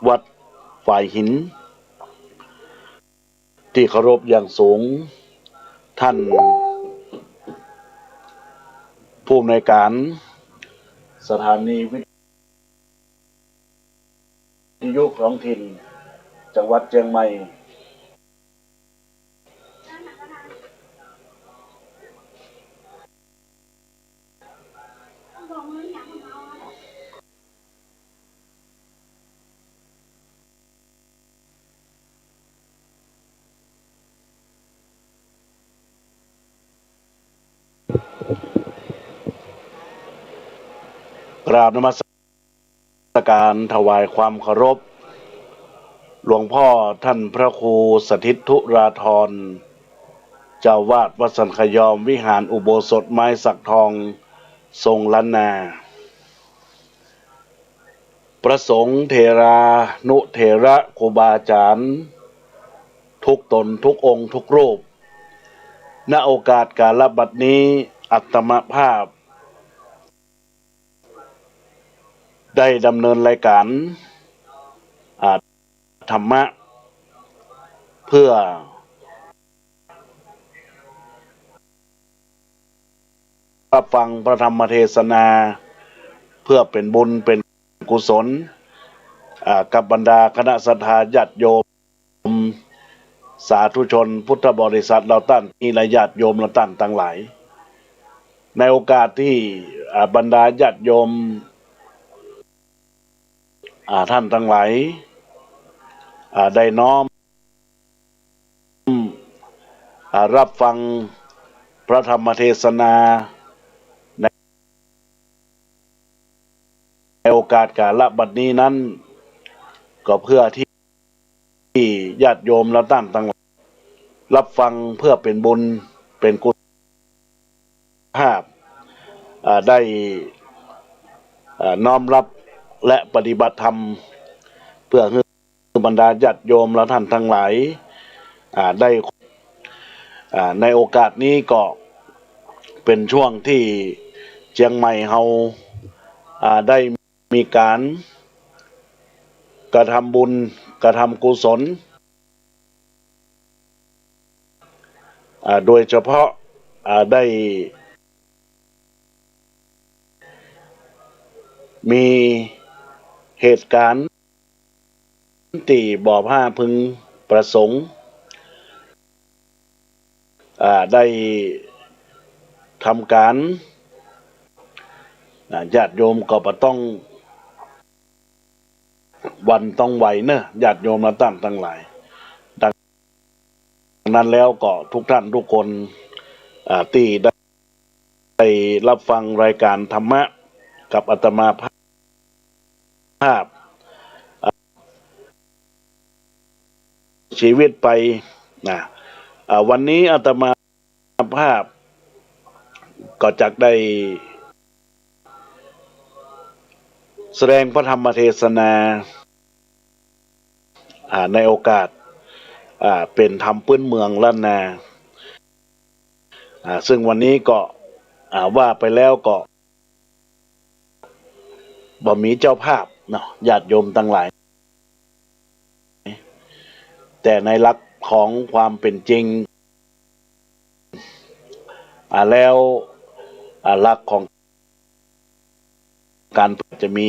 วัดฝ่ายหินที่เคารพอย่างสูงท่านผู้อำนวยการสถานีวิทยุท้องถิ่นจังหวัดเชียงใหม่กราบนมัสการถวายความเคารพหลวงพ่อท่านพระครูสถิตธุราธรเจ้าวาดวัดสันขยอมวิหารอุโบสถไม้สักทองทรงล้านนาประสงค์เถรานุเถระครูบาอาจารย์ทุกตนทุกองค์ทุกรูปณโอกาสกาลบัดนี้อัตมภาพได้ดำเนินรายการธรรมะเพื่อรับฟังพระธรรมเทศนาเพื่อเป็นบุญเป็นกุศลกับบรรดาคณะสัตยาญาติโยมสาธุชนพุทธบริษัทเราตั้นอีและญาติโยมเราตั้นทั้งหลายในโอกาสที่บรรดาญาติโยมท่านทั้งหลายได้น้อมรับฟังพระธรรมเทศนาในโอกาสกาลบัดนี้นั้นก็เพื่อที่ญาติโยมเราตั้งทั้งหลายรับฟังเพื่อเป็นบุญเป็นกุศลภาพได้น้อมรับและปฏิบัติธรรมเพื่อให้บรรดาญาติโยมและท่านทั้งหลายได้ในโอกาสนี้ก็เป็นช่วงที่เชียงใหม่เฮาได้มีการกระทำบุญกระทำกุศลโดยเฉพาะได้มีเหตุการณ์ที่บ่อผ้าพึงประสงค์ได้ทำการญาติโยมก็ต้องวันต้องไหวเนอะญาติโยมมาตั้งทั้งหลายดังนั้นแล้วก็ทุกท่านทุกคนที่ได้รับฟังรายการธรรมะกับอาตมาภาพชีวิตไปนะวันนี้อาตมาภาพก็จักได้แสดงพระธรรมเทศนาในโอกาสเป็นธรรมพื้นเมืองล้านนาซึ่งวันนี้ก็ว่าไปแล้วก็บ่มีเจ้าภาพเนาะญาติโยมทั้งหลายแต่ในหลักของความเป็นจริงแล้วหลักของการจะมี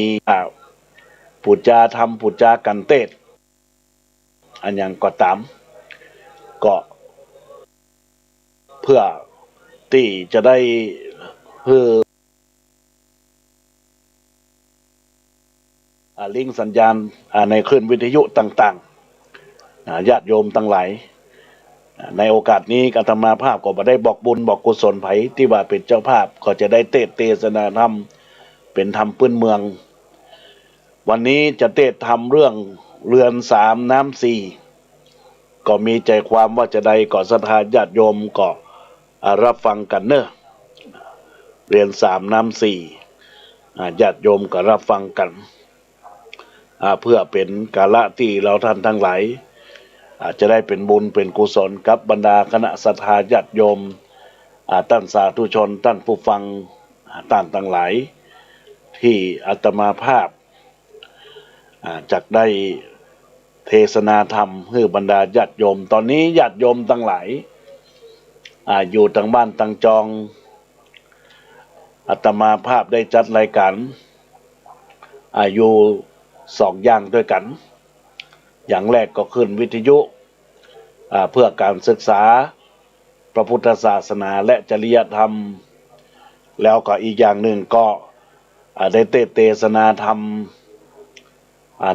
ปุจจาธรรมปุจจากันเทศอันอย่างก็ตามก็เพื่อที่จะได้ลิงก์สัญญาณในคลื่นวิทยุต่างๆญาติโยมทั้งหลายในโอกาสนี้อาตมาภาพก็มาได้บอกบุญบอกกุศลไผที่ว่าเป็นเจ้าภาพก็จะได้เทศนาธรรมเป็นธรรมพื้นเมืองวันนี้จะเทศธรรมเรื่องเรือนสามน้ำสี่ก็มีใจความว่าจะได้ก่อศรัทธาญาติโยมก็รับฟังกันเนอะเรือนสามน้ำสี่ญาติโยมก็รับฟังกันเพื่อเป็นกาละที่เราท่านทั้งหลายจะได้เป็นบุญเป็นกุศลกับบรรดาคณะศรัทธาญาติโยมท่านสาธุชนท่านผู้ฟังท่านทั้งหลายที่อาตมาภาพ จักได้เทศนาธรรมให้บรรดาญาติโยมตอนนี้ญาติโยมทั้งหลายอยู่ต่างบ้านต่างจองอาตมาภาพได้จัดรายการอยู่2 อย่างด้วยกันอย่างแรกก็ขึ้นวิทยุเพื่อการศึกษาพระพุทธศาสนาและจริยธรรมแล้วก็อีกอย่างหนึ่งก็ได้เทศนาธรรม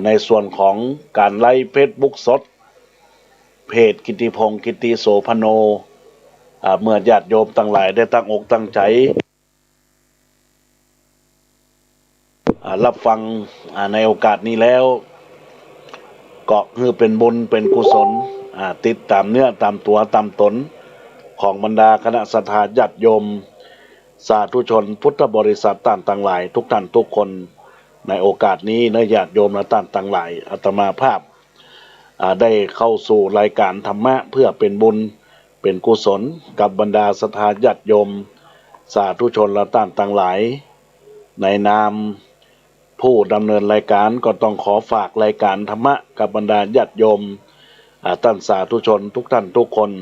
ในส่วนของการไลฟ์เฟซบุ๊กสดเพจกิติพงศ์กิติโสพโนเมื่อญาติโยมทั้งหลายได้ตั้งอกตั้งใจรับฟังในโอกาสนี้แล้วก็คือเป็นบุญเป็นกุศลติดตามเนื้อตามตัวตามตนของบรรดาคณะสัทธาญาติโยมสาธุชนพุทธบริษัทต่างๆหลายทุกท่านทุกคนในโอกาสนี้นะญาติโยมและต่างๆหลายอาตมาภาพได้เข้าสู่รายการธรรมะเพื่อเป็นบุญเป็นกุศลกับบรรดาสัทธาญาติโยมสาธุชนและต่างๆหลายในนามผู้ดำเนินรายการก็ต้องขอฝากรายการธรรมะกับบรรดาญาติโยมท่านสาธุชนทุกท่านทุกคน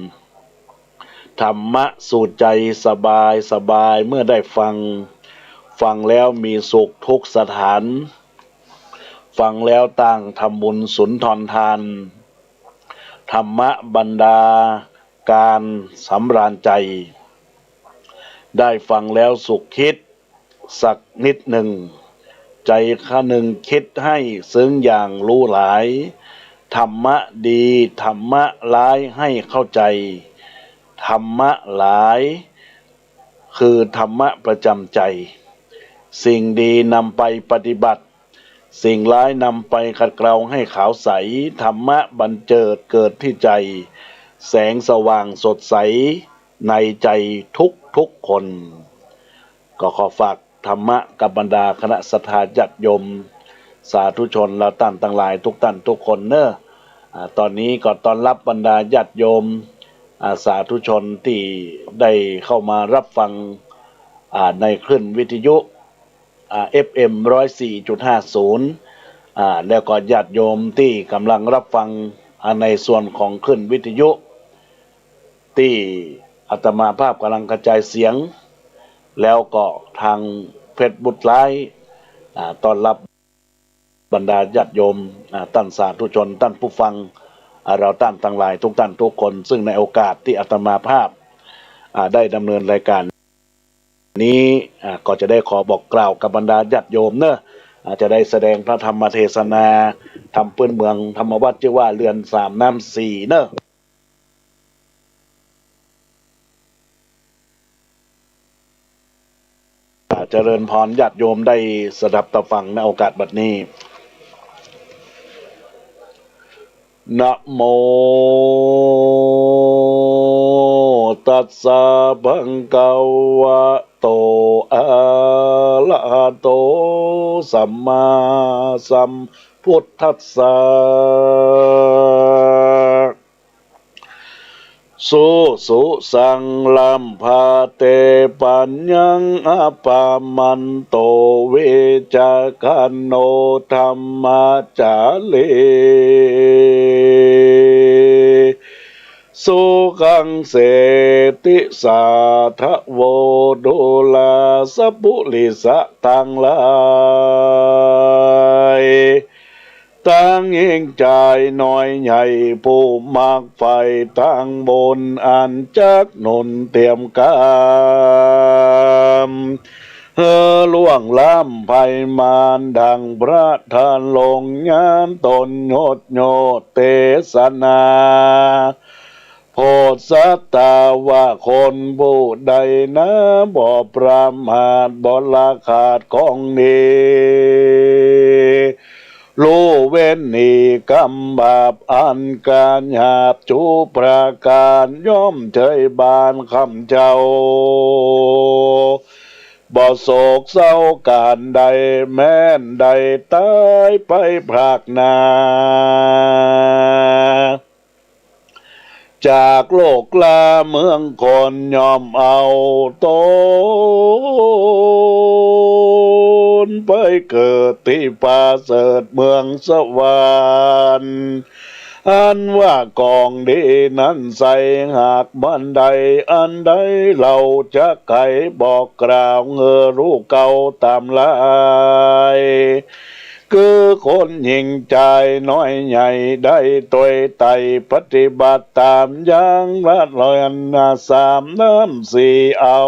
ธรรมะสู่ใจสบายสบายเมื่อได้ฟังแล้วมีสุขทุกสถานฟังแล้วตั้งทำบุญสุนทรทานธรรมะบรรดาการสำราญใจได้ฟังแล้วสุขคิดสักนิดหนึ่งใจข้าหนึ่งคิดให้ซึ้งอย่างรู้หลายธรรมะดีธรรมะร้ายให้เข้าใจธรรมะหลายคือธรรมะประจำใจสิ่งดีนำไปปฏิบัติสิ่งร้ายนำไปขัดเกลาให้ขาวใสธรรมะบันเจิดเกิดที่ใจแสงสว่างสดใสในใจทุกคนก็ขอฝากธรรมะกับบรรดาคณะสัทธาญาติโยมสาธุชนและท่านทั้งหลายทุกท่านทุกคนเนอะตอนนี้ก็ต้อนรับบรรดาญาติโยมสาธุชนที่ได้เข้ามารับฟังในคลื่นวิทยุ FM 104.50แล้วก็ญาติโยมที่กำลังรับฟังในส่วนของคลื่นวิทยุที่อาตมาภาพกำลังกระจายเสียงแล้วก็ทางเฟซบุ๊กไลฟ์ต้อนรับบรรดาญาติโยมท่านสาธุชนท่านผู้ฟังเราท่านทั้งหลายทุกท่านทุกคนซึ่งในโอกาสที่อาตมาภาพได้ดำเนินรายการนี้ก็จะได้ขอบอกกล่าวกับบรรดาญาติโยมเนอะจะได้แสดงพระธรรมเทศนาธรรมพื้นเมืองธรรมวัดชื่อว่าเรือน3 น้ำ 4เนอะเจริญพรญาติโยมได้สดับตะฟังในโอกาสบัดนี้นะโมตัสสะภะคะวะโตอะระหะโตสัมมาสัมพุทธัสสะสุสังลัมภาเตปัญญังอปามันโตเวจคันโนธัมมาจาเลสุขังเสติสาทะโวโดลาสัพพุลิสะตังลายตั้งยิ่งใจน้อยใหญ่ผู้มากไฟตั้งบนอันจักนนเตรียมกามล่วงล้ำภัยมารดังพระทานลงงานตนโยดเทศนาโพธิสัตตาว่าคนผู้ใดนะบ่ประมาทบ่ละขาดของนี้รู้เว้นนี่กรรมบาปอันการหยาบจูประการย่อมเฉยบานคำเจ้าบ่โศกเศร้าการใดแม้นใดตายไปพรากนา จากโลกลาเมืองคนยอมเอาตนไปเกิดที่ป่าเสริฐเมืองสวรรค์อันว่ากองดีนั้นใส่หากบันใดอันใดเราจะไขบอกกล่าวเงอรู้เก่าตามลายคือคนยิ่งใจน้อยใหญ่ได้ตัวไตปฏิบัติตามอย่างละลอยนาสามน้ำสี่เอา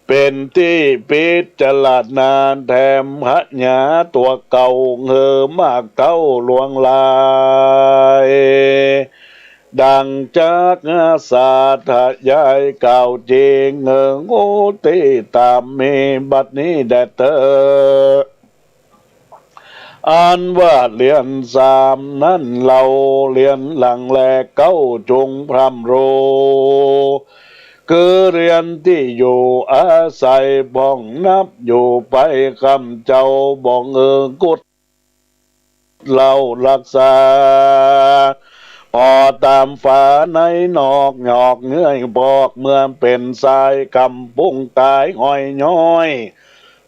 เป็นที่พิจารณาแถมหะหยาตัวเก่าเงอมากเต้าลวงลายดังจากศาสตร์ยายเก่าจริงเงอโง่ตีตามมีบัดนี้แดเตออ่านว่าเรียนสามนั้นเราเรียนหลังแลเก้าจงพรำโรคือเรียนที่อยู่อาศัยบ้องนับอยู่ไปคำเจ้าบ้องกุดเรารักษาพอตามฝาในนอกหยอกเงยบอกเมื่อเป็นสายกำปุ้งตายห้อยย้อย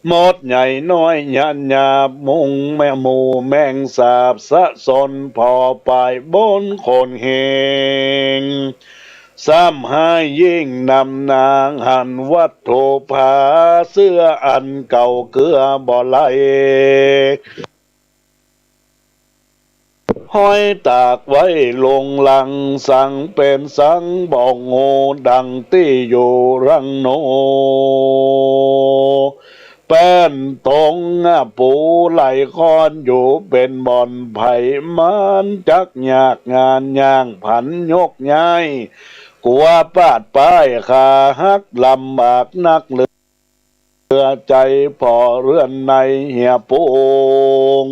หมดใหญ่น้อยยันหยาบมุงแม่หมูแมงสาบสะสนพอไปบนคนเฮงซ้ำให้ยิ่งนำนางหันวัดโทภาเสื้ออันเก่าเกลือบ่ไหลห้อยตากไว้ลงหลังสังเป็นสังบอกโง่ดังที่อยู่รังโนแป้นตรงปูไหลคอนอยู่เป็นบ่อนไผ่มันจักยากงานย่างผันยกย้ายกลัวปาดป้ายขาหักลำบากนักเหลือใจพอเรือนในเหี่ยโปง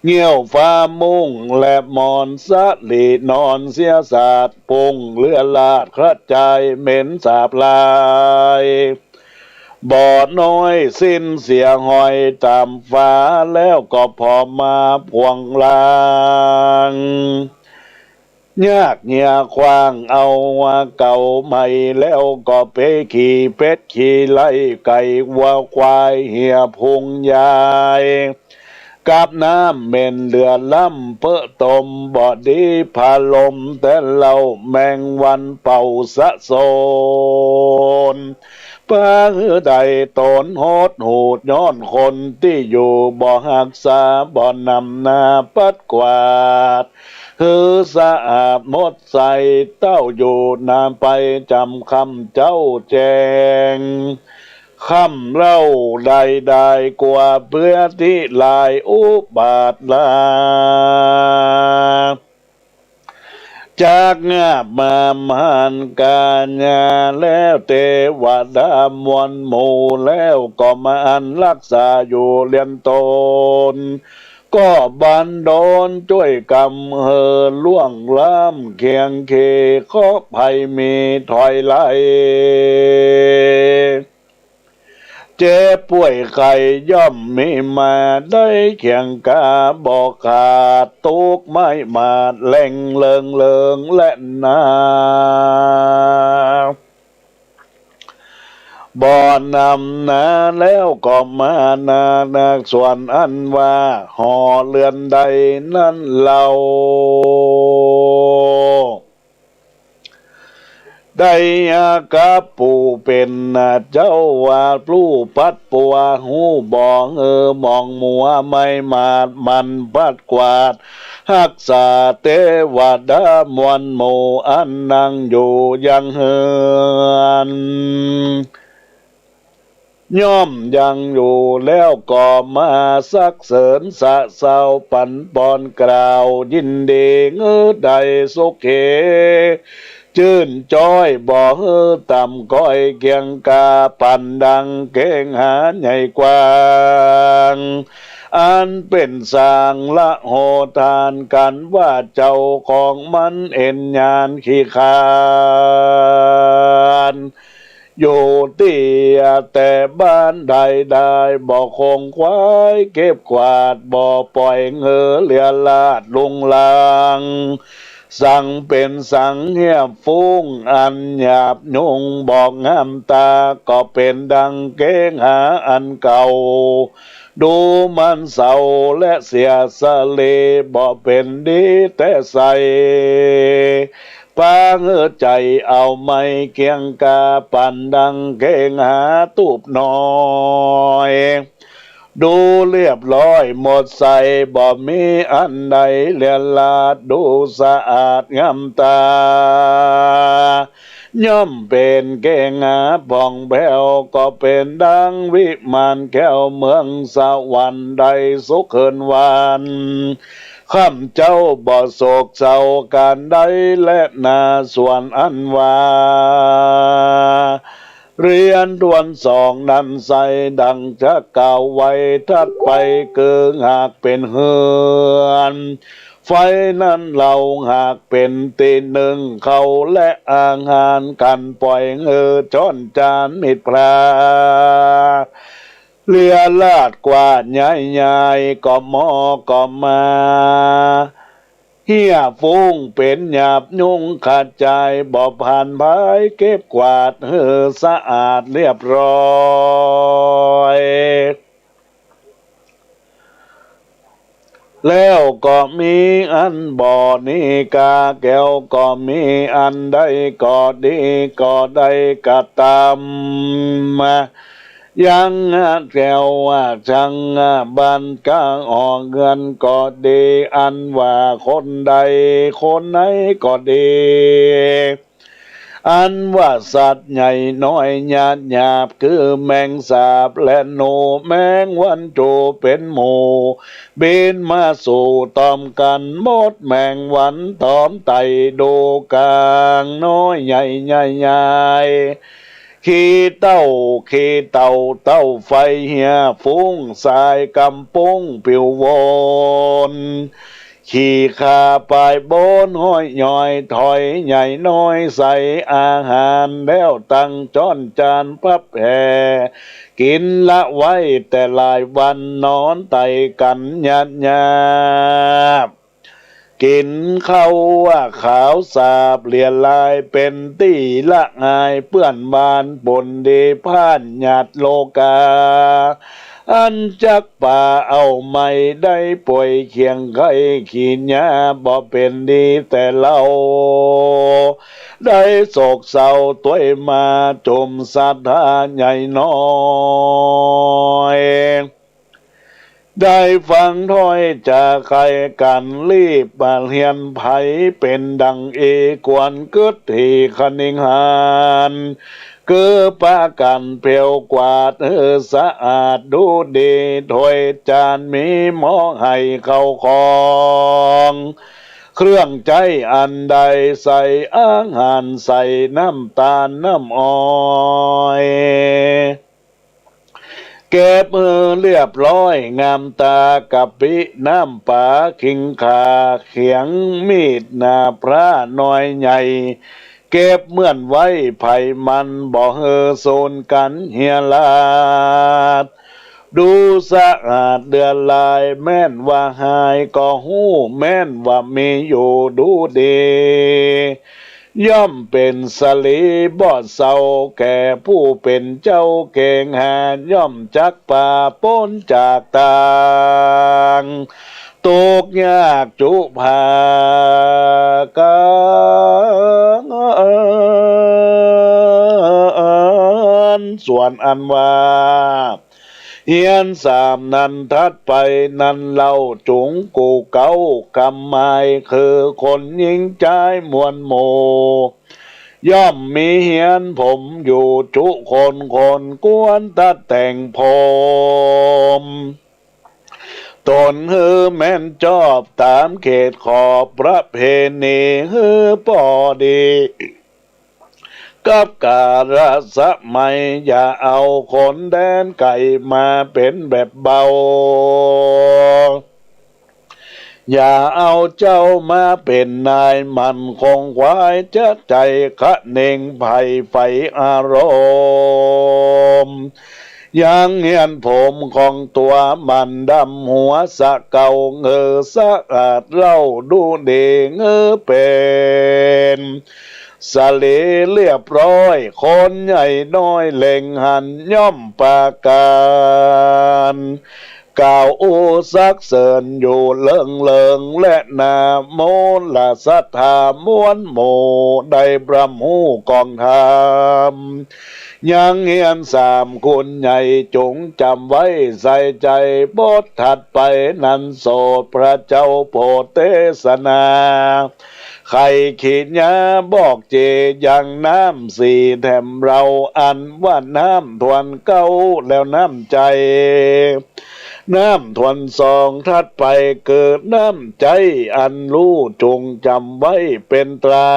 เงี้ยวฟ้ามุ่งและมอนสะลีนอนเสียสาดปงเลือลาดกระจายเหม็นสาบลายบ่อน้อยสิ้นเสียหอยตามฟ้าแล้วก็พอมาพวงลางยากเหยียควางเอาว่าเก่าใหม่แล้วก็ไปขี่เป็ดขี่ไล่ไก่วัวควายเหี่ยพุงยายกับน้ำเม่นเลือล่ำเพื่อตมบอดีพาลมแต่เราแมงวันเป่าสะโซนป้าใดตนโหดหูดย้อนคนที่อยู่บ่หักษาบ่นำนาปัดกวาดคือสะอาดหมดใสเต้าอยู่นานไปจำคำเจ้าแจงคำเล่าใดๆกว่าเพื่อที่ลายอุบาทลาจากงาบมามานกาญาแล้วเทวดามวลหมู่แล้วก็มาอันรักษาอยู่เรียนตนก็บันดลช่วยกำเฮอล่วงล้ำเคียงเคขอภัยมีถอยไหลเจ็บป่วยไข้ย่อมมีมาได้เคียงกาบอกขาดตุกไม่มาแหล่งเลิงและนาบ่อนำนาแล้วก็มานาส่วนอันว่าห่อเรือนใดนั้นเราได้อากับปู่เป็นเจ้าว่าผู้ปัดปัวหูบองมองมัวไม่มาดมันปัดกวาดรักษาเทวดามวลหมู่อันนั่งอยู่ยังเฮือนย่อมยังอยู่แล้วก็มาสักเสริญสะเศร้าปันปอนกล่าวยินดีใดสุเขชื่นจ้อยบ่ต่ำก้อยเกียงกาปันดังเก่งหาใหญ่กว้างอันเป็นสร้างละโหทานกันว่าเจ้าของมันเอ็นญาณขี้คาน อยู่เตี้ยแต่บ้านใดได้บ่คงควายเก็บกวาดบ่ปล่อยเงอเลียลาดลุงลางสั่งเป็นสังเงียบฟุ้งอันหยาบยุงบอกงามตาก็เป็นดังเก้งหาอันเก่าดูมันเศร้าและเสียสะเลบ่เป็นดีแต่ใสปางใจเอาไม่เกียงกาปั่นดังเก้งหาตูบน้อยดูเรียบร้อยหมดใสบ่มีอันใดเลียนลาดดูสะอาดงามตาย่อมเป็นเก้งหาผ่องแผ้วก็เป็นดังวิมานแก้วเมืองสวรรค์ใดสุขเคินวันข้ามเจ้าบ่โศกเศร้าการใดและนาส่วนอันว่าเรียนดวนสองนั้นใสดังจะกล่าวไว้ทัดไปเกิงหากเป็นเฮือนไฟนั้นเราหากเป็นตีหนึ่งเขาและอาหารกันปล่อยจอนจานมิตรพราเลียลาดกว่าใหญ่ๆก็มอก็มาเฮียฟุ้งเป็นหยาบยุงขาดใจบ่ผ่านภายเก็บกวาดสะอาดเรียบร้อยแล้วก็มีอันบ่อนิกาแก้วก็มีอันใดก็ดีก็ได้ก็ตามมายังแก้วจังบันกาออกเงินก็ดีอันว่าคนใดคนไหนก็ดีอันว่าสัตว์ใหญ่น้อยหยาดหยาบคือแมงสาบและโนแมงวันโจเป็นหมู่บินมาสู่ตอมกันหมดแมงวันตอมไตดูกลางน้อยใหญ่ใหญ่ใหญ่ขี้เต้าเต้าไฟเหียฟุ้งสายกำปุ้งปิววนขี่ขาปลายบนห้อยย่อยถอยใหญ่น้อยใส่อาหารแล้วตั้งจ้อนจานพับแห่กินละไว้แต่หลายวันนอนไตกันหยาบกินข้าวขาวสาบเลียลายเป็นตีละอายเปื้อนบานปนดีผ่านหยาดโลกาอันจักป่าเอาไม่ได้ป่วยเคียงไข้ขีญาบ่เป็นดีแต่เล่าได้โศกเศร้าตัวมาจมศรัทธาใหญ่น้อยได้ฟังถ้อยจากใครกันรีบมาเฮียนไผเป็นดังเอกวนกึดที่คณิงหานเกือปากันเพียวกวาดสะอาดดูดีถ้วยจานมีหม้อให้เข้าของเครื่องใจอันใดใส่อาหารใส่น้ำตาลน้ำอ้อยเก็บเรียบร้อยงามตากะปิน้ำปลาขิงขาเขียงมีดหน้าพระน้อยใหญ่เก็บเมื่อนไว้ไผ่มันบ่โซนกันเฮียลาดดูสะอาดเดือนลายแม่นว่าหายก็หู้แม่นว่ามีอยู่ดูดีย่อมเป็นสลีบอดเศร้าแก่ผู้เป็นเจ้าเก่งหาย่อมจักป่าป้นจากต่างตกยากจุภากานส่วนอันว่าเฮียนสามนันทัดไปนันเล่าจุงกูเก้ากำไม้คือคนยิงใจมวลโมย่อมมีเฮียนผมอยู่จุคนกวนตัดแต่งผมตนแม่นจอบตามเขตขอบประเพณีปอดีกับการสมัยอย่าเอาคนแดนไก่มาเป็นแบบเบา อย่าเอาเจ้ามาเป็นนายมันคงควายจะใจคะเน่งไผ่ไฟอารมณ์ยังเหียนผมของตัวมันดำหัวสะเก่าเงอสะอาดเล่าดูเดเงอเป็นสะเลเรียบร้อยคนใหญ่น้อยเล็งหันย่อมปาการกล่าวอูซักเสริญอยู่เลิงเลิงและนาโมละสัทธามวนโมได้บรมหูกองธรรมยังเฮียนสามคุณใหญ่จงจำไว้ใส่ใจบทถัดไปนั้นโสดพระเจ้าโปรดเทศนาใครขีดยาบอกเจยังน้ำสี่แถมเราอันว่าน้ำทวนเก้าแล้วน้ำใจน้ำทวนสองทัดไปเกิดน้ำใจอันรู้จงจำไว้เป็นตรา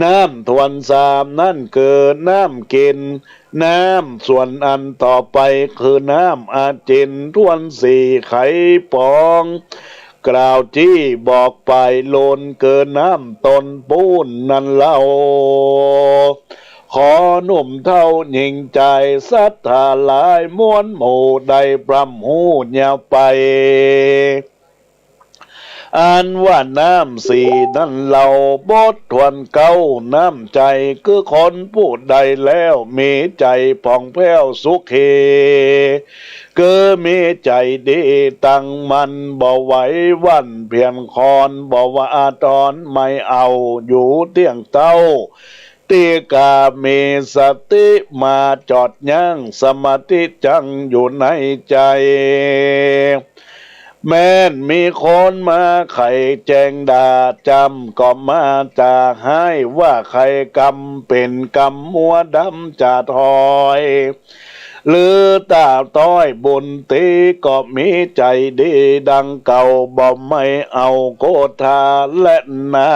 น้ำทวนสามนั่นเกิดน้ำกินน้ำส่วนอันต่อไปคือน้ำอาจินทวนสี่ไขปองกล่าวจี้บอกไปโลนเกินน้ำตนปูนนั่นเล่าขอหนุ่มเท่าหญิงใจศรัทธาหลายม้วนหมู่ใดพรำหูเยาวไปอันว่าน้ำสีนั่นเราบททวนเก้าน้ำใจคือคนพูดใดแล้วมีใจผ่องแผ้วสุขเฮก็มีใจดีตั้งมันบ่ไหววันเพียงคอนบ่ว่าตอนไม่เอาอยู่เตียงเต้าตีกามีสติมาจอดยั้งสมาธิจังอยู่ในใจแม้นมีคนมาไขแจงด่าจำก็มาจากให้ว่าใครกำเป็นกำมัวดำจะถอยหรือตาต้อยบุญตีก็มีใจดีดังเก่าบ่ไม่เอาโกธาและนา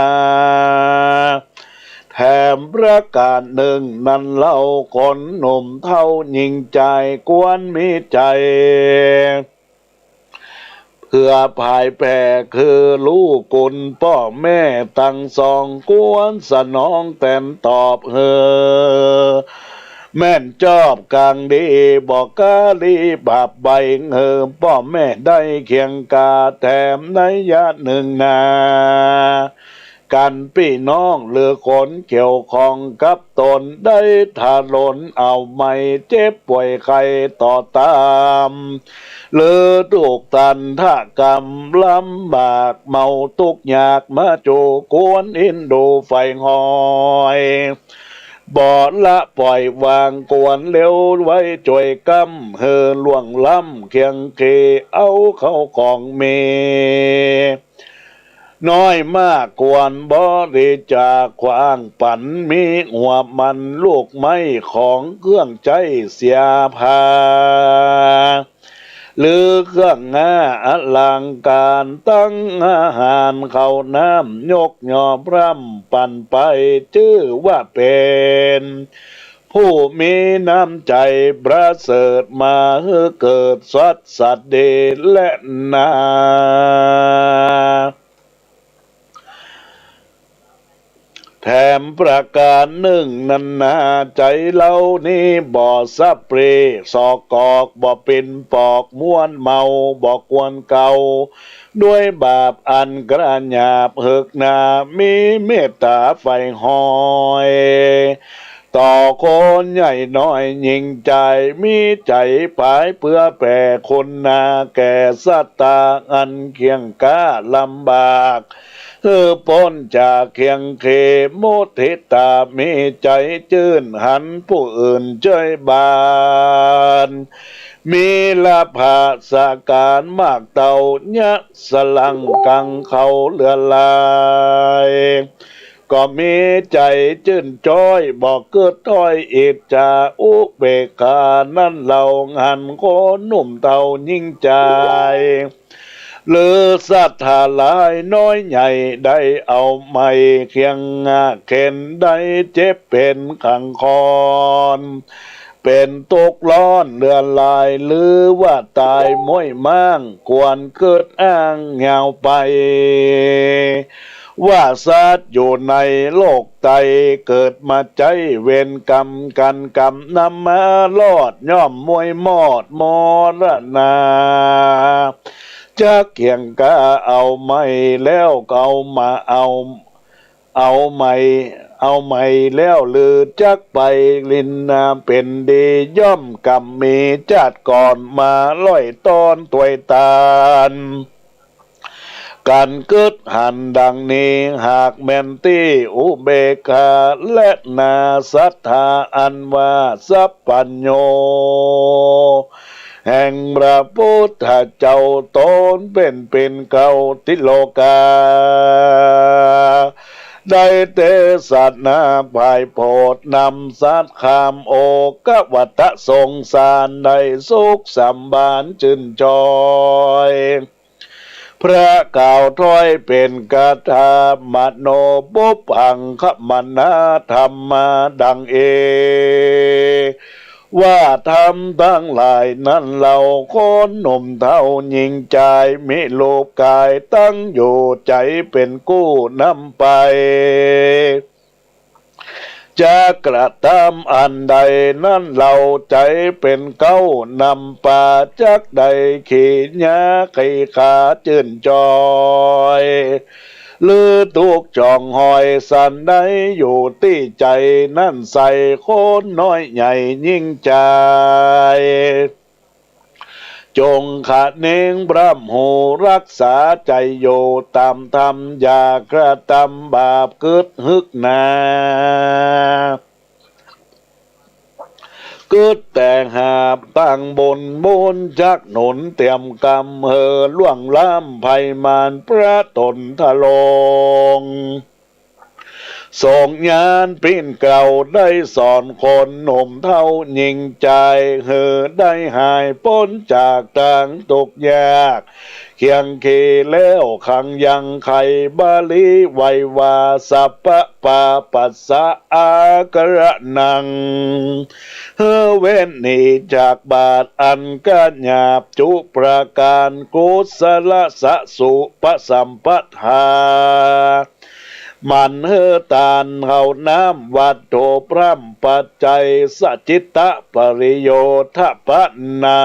แถมประกาศหนึ่งนั้นเล่าคนหนุ่มเท่ายิ่งใจกวนมีใจเพื่อภายแผ่คือลูกกุลพ่อแม่ตั้งสองกวนสนองแต่นตอบแม่นจอบกลางดีบอกกาลีบาปใบพ่อแม่ได้เคียงกาแถมในยะหนึ่งนากันพี่น้องเลือคนเกี่ยวข้องกับตนได้ทาลนเอาไม่เจ็บป่วยใครต่อตามหรือถูกตันท่ากรรมลำบากเมาทุกยากมาโจกวนอินดูไฟหอยบ่ละปล่อยวางกวนเร็วไว้จ่วยกำเฮอล่วงล้ำเคียงเคเอาเข้ากองเมน้อยมากกวนบริจาคขวางปันมีหัวมันลูกไม้ของเครื่องใจเสียพาหรือเครื่องงาอลังการตั้งอาหารเข้าน้ำยกยอพร่ำปั่นไปชื่อว่าเป็นผู้มีน้ำใจประเสริฐมาให้เกิดสัตว์สัตว์เดชและนาแถมประการหนึ่งนันนาใจเล่านี้บ่อสับเปรสอกกอกบ่เป็นปอกม้วนเมาบ่กวนเก่าด้วยบาปอันกระหยาบเหิกนามีเมตตาไฟหอยต่อคนใหญ่น้อยยิ่งใจมีใจปายเพื่อแผ่คนนาแก่สัตตาอันเคียงกาลำบากพ้นจากเคียงเคโมทิตามีใจจื่นหันผู้อื่นช่วยบานมีละภาสาการมากเต่ายะสลังกังเขาเลือลายก็มีใจจื่นจ้อยบอกเกิดต้อยอิจจาอุเบกขานั่นเหล่าหันโคนหนุ่มเต่ายิ่งใจหรือสัตว์หลายน้อยใหญ่ได้เอาไม่เคียงงาเข็นได้เจ็บเป็นขังคอน เป็นตกร้อนเลือนลายหรือว่าตายม้อยมั่งควรเกิดอ้างเงาไปว่าสัตว์อยู่ในโลกไตเกิดมาใจเวรกรรมกันกรรมนำมาลอดย่อมมวยมอดมรณาจะเกี่ยงกะเอาไม่แล้วก็เอามาเอาไม่เอาไม่แล้วลือจักไปลินนาเป็นดีย่อมกรรมมีจัดก่อนมาล่อยตอนตวยตาลการเกิดหันดังนี้หากแม่นตี้อุเบกขาและนาศรัทธาอันว่าสัพพัญโญแห่งพระพุทธเจ้าตนเป็นเก่าติโลกาได้เตสัตนาภายโพดนำสัตคามโอกวัตสงสารได้สุขสัมบานจืนจอยพระกล่าวถ้อยเป็นกถามโนบุพังคมนาธรรมาดังว่าทำทั้งหลายนั้นเราคนหนุ่มเท่ายิงใจมิโลกกายตั้งอยู่ใจเป็นกู้นำไปจะกระทำอันใดนั่นเราใจเป็นเก้านำป่าจักใดขีญาขีขาจื่นจอยลือทุกจ่องหอยสันได้อยู่ที่ใจนั่นใส่คนน้อยใหญ่ยิ่งใจจงขะเน่งพระหูรักษาใจโยตามธรรมอย่ากระทำบาปเกิดฮึกนาเกิดแต่หาบตั้งบนจักหนุนเตรียมกรรมล่วงล้ำภัยมารพระตนทะลงส่งญาณปิ้นเก่าได้สอนคนหนุ่มเท่ายิงใจได้หายพ้นจากทางตกยากเคียงคีแล้วขังยังไขบาลีไววาสัพพะปาปัสสะอากระนังเว้นหนีจากบาทอันกัญญาบจุประการกุศลสะสุปสัมปทามันตานเขาน้ำวัดโตพร่ำปัจจัยสัจจิตะปริโยทปนา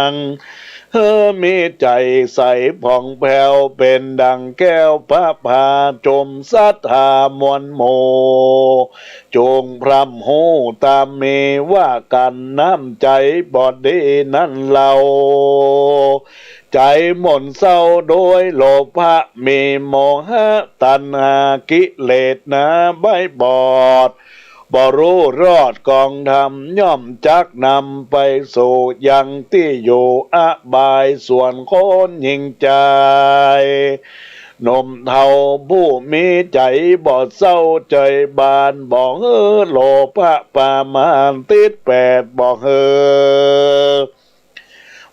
งมีใจใสผ่องแผ้วเป็นดังแก้วพระพาจมศรัทธามวลโมจงพร่ำหูตามมีว่ากันน้ำใจบอดดีนั่นเราใจหม่นเศร้าโดยโลภะมีโมหะตัณหากิเลสนะใบบอดบ่รู้รอดกองธรรมย่อมจักนำไปสู่ยังที่อยู่อบายส่วนคนยิ่งใจหนุ่มเฒ่าผู้มีใจบ่เศร้าใจบานบ่โลภะปามานติดแปดบ่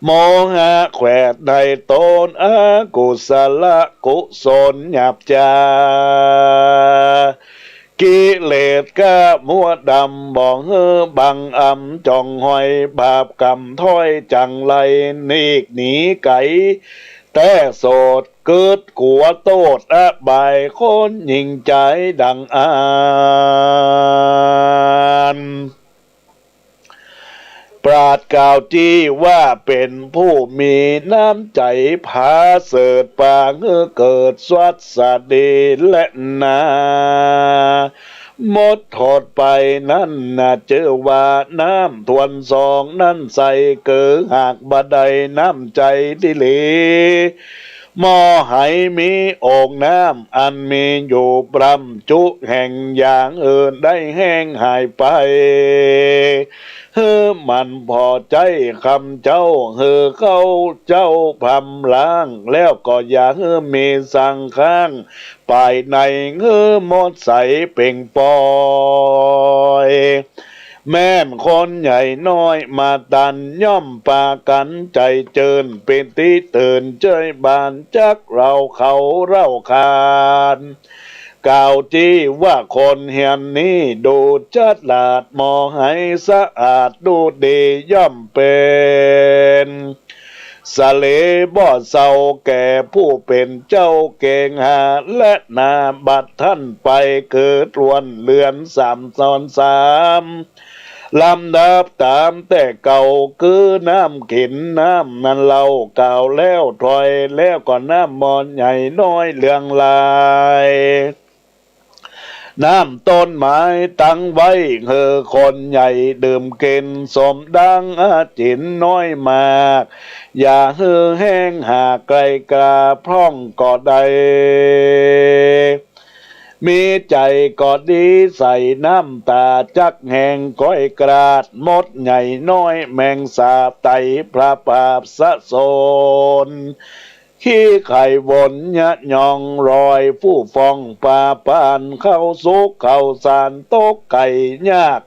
โมหะแขวดในตนอากุศลกุศลหยาบจากิเลสก็มัวดำบ่บังอำจ่องหอยบาปกรรมถ้อยจังไรนีกหนีไก่แต่โสดเกิดกัวโตดบายคนยิ่งใจดังอ่านปราดกล่าวจี้ว่าเป็นผู้มีน้ำใจพาเสริฐปางเกิดสวัสดีและนาหมดโทษไปนั่นเจอว่าน้ำทวนสองนั่นใส่เกิดหากบัดใดน้ำใจดิเลหม้อไหมีโอ่งน้ำอันมีอยู่ปรำจุแห่งอย่างอื่นได้แห้งหายไปมันพอใจคำเจ้าเข้าเจ้าพำล้างแล้วก็อย่ามีสังข้างไปในหมดใสเป่งปอยแม่นคนใหญ่น้อยมาดันย่อมปากันใจเจินเป็นที่ตื่นเจยบานจักเราเขาเล่าคาน กล่าวจี้ว่าคนเฮียนนี้ดูจัดลาดมองให้สะอาดดูดีย่อมเป็นสะเลบ่อเศร้าแก่ผู้เป็นเจ้าเก่งหาและนาบัดท่านไปเกิดรวนเลือนสามซ้อนสามลำดับตามแต่เก่าคือน้ำกินน้ำนั้นเราเก่าแล้วถอยแล้วก็น้ำมอนใหญ่น้อยเลืองลายน้ำต้นไม้ตั้งไว้คนใหญ่ดื่มกินสมดังอาจินน้อยมากอย่าแห้งหาไกลกลาพร่องก็ได้มีใจก็ดีใส่น้ำตาจักแห่งก้อยกราดมดใหญ่น้อยแมงสาบไตพระปาบสะโซนขี้ไข่วนยะยองรอยผู้ฟองปาปานเข้าสุกเข้าสารตกไก่ยาก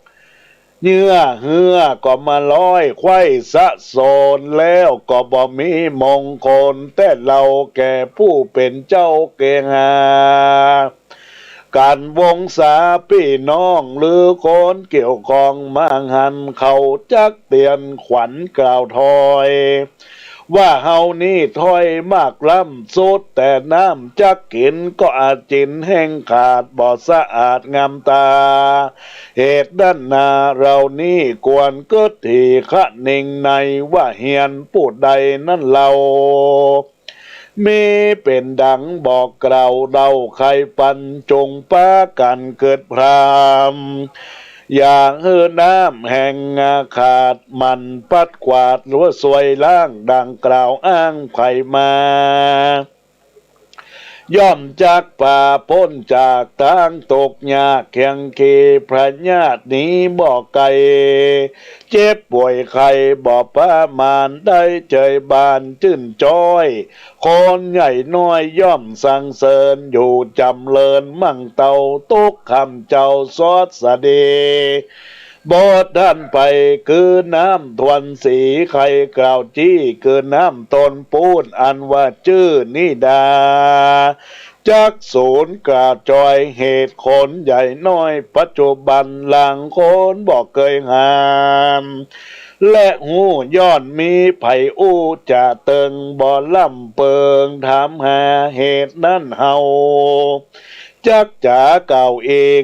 เนื้อเหือก็มาลอยไข้สะโซนแล้วก็บ่มีมงคลแต่เราแก่ผู้เป็นเจ้าเกงาการวงศาพี่น้องหรือคนเกี่ยวข้องมางหันเขาจักเตียนขวัญกล่าวถอยว่าเฮานี่ถอยมากล้ำสุดแต่น้ำจักกินก็อาจจินแห้งขาดบ่สะอาดงามตาเหตุด้านนาเรานี่กวนเกิดที่คะหนิ่งในว่าเฮียนผู้ใดนั่นเรามีเป็นดังบอกกล่าวเดาใครปันจงป้ากันเกิดพรามอย่างน้ำแห่งขาดมันปัดกวาดหรือสวยล่างดังกล่าวอ้างไผมาย่อมจากป่าพ้นจากทางตกยากเคียงเคพระญาตินี้บอกไกลเจ็บป่วยใครบอกประมาณได้เจยบานจื่นจ้อยคนใหญ่น้อยย่อมสั่งเสริญอยู่จำเลินมั่งเตาตุกคำเจ้าซอดสะเดบอดด้านไปคือน้ำทวนสีใครกล่าวจี้คือน้ำตนปูนอันว่าชื่อนิดาจักศูนย์กราบจอยเหตุคนใหญ่น้อยปัจจุบันหลังคนบอกเคยหามและหูย้อนมีไผ่อู้จะเติงบ่อล่ำเปิงถามหาเหตุนั้นเฮาจักจ๋าเก่าเอง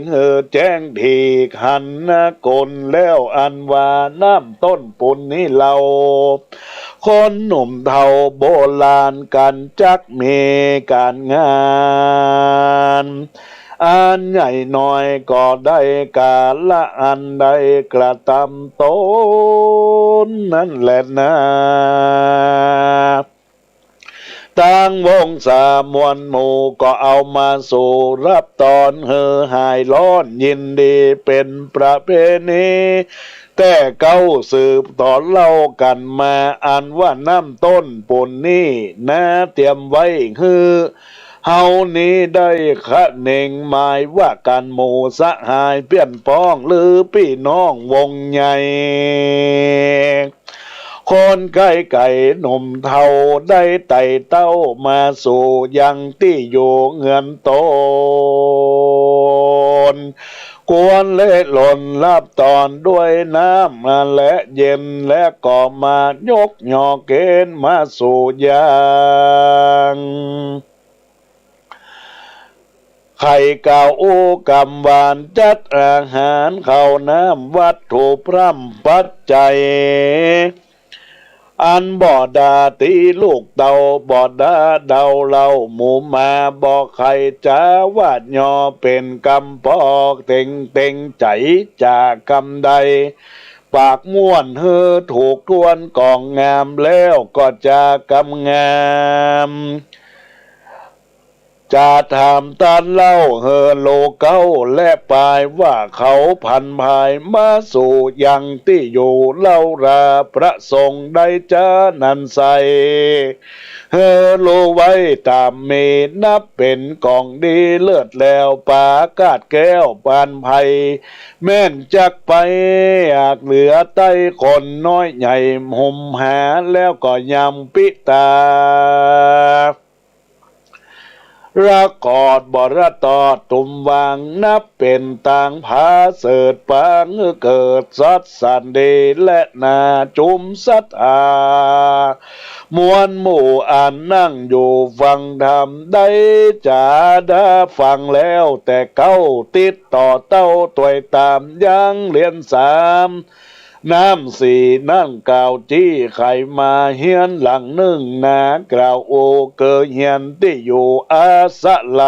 แจ้งทีขันนะกลแล้วอันว่าน้ำต้นปุนนี้เราคนหนุ่มเทาโบราณกันจักมีการงานอันใหญ่น้อยก็ได้กาละอันใดกระทำตนนั่นแหละนะตั้งวงสามวลหมู่ก็เอามาสู่รับตอนหายร้อนยินดีเป็นประเพณีแต่เก้าสืบต่อเล่ากันมาอันว่าน้ำต้นปุ่นนี่นะเตรียมไว้เฮานี้ได้คะเน่งหมายว่ากันหมู่สหายเปี้ยนป้องหรือพี่น้องวงใหญ่คนไก่ไก่หนุ่มเทาได้ไต่เต้ามาสู่ยังที่อยู่เงินโตนกวนเละหล่นลาบตอนด้วยน้ำและเย็นและก็มายกหยอเกณฑ์มาสู่ยังไข่เก่าอู้กำหวานจัดอาหารข้าวน้ำวัตถุพร่ำปัจจัยอันบ่ดาตีลูกเต่าบ่ดาเดาเล่าหมูมาบอกใครจ้าวาดยอเป็นกำปอกเต็งเต็งใจจากกำใดปากม่วนถูกทวนกองงามแล้วก็จะกำงามจะถามตานเล่าโลเก้าและปลายว่าเขาพันภายมาสู่ยังที่อยู่เล่าราพระทรงได้เจานันใสโลไว้ตามเมนับเป็นกองดีเลือดแล้วปากาดแก้วปานไผ่แม่นจักไปอยากเหลือใต้คนน้อยใหญ่ห่มหาแล้วก็ยำปิตา ระกอดบรตอดตุมวางนับเป็นต่างผาเสดปางเกิดสัตสันเดและนาจุมสัตอามวลหมู่อ่านนั่งอยู่ฟังธรรมได้จ่าดาฟังแล้วแต่เก้าติดต่อเต้าตวยตามยังเรียนสามน้ำสี่นั่งกล่าวจี้ไขมาเฮียนหลังหนึ่งนากล่าวโอเกอเฮียนที่อยู่อาสะไล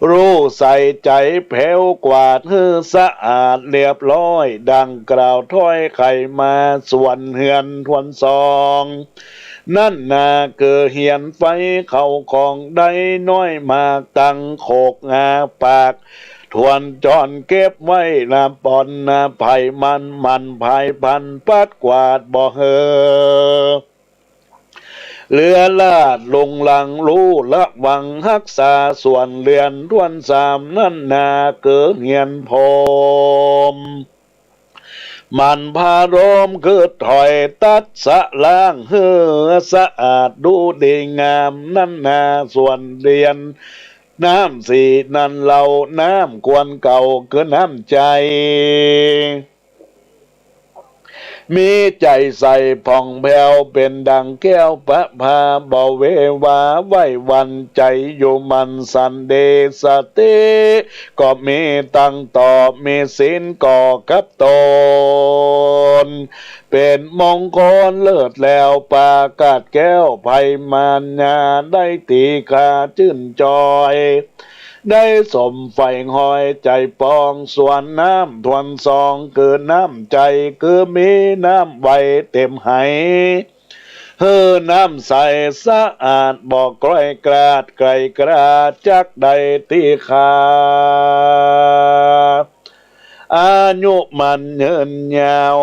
รู้ใส่ใจแผ่วกวาดฮือสะอาดเรียบร้อยดังกล่าวถ้อยไขมาส่วนเฮือนทวนซองนั่นนาเกอเฮียนไฟเข้าของได้น้อยมากตั้งโขกงาปากทวนจอนเก็บไว้นาปอนนาไผ่มันไผ่พันปัดกวาดบ่เฮอเรือลาดลงหลังรู้ละวังรักษาส่วนเรือนทวนสามนั่นนาเกิดเหียนพรมมันพารมคือถอยตัดสะล้างเฮือสะอาดดูดีงามนั่นนาส่วนเรียนน้ำสีนั่นเราน้ำกวนเก่าคือน้ำใจมีใจใส่ผ่องแผ้วเป็นดังแก้วพระพาเบาเววาไหววันใจอยู่มันสันเดสเตก็มีตั้งต่อมีศีลก่อกับตนเป็นมงคลเลิศแล้วปากาศแก้วไพมานญาได้ตีคาชื่นจอยได้สมไฟหอยใจปองส่วนน้ำทวนซองเกินน้ำใจคือมีน้ำไว้เต็มไหเฮือน้ำใสสะอาดบอกกล้อยกราดไกลกราดจักใดตีขาอายุมันเยินยาว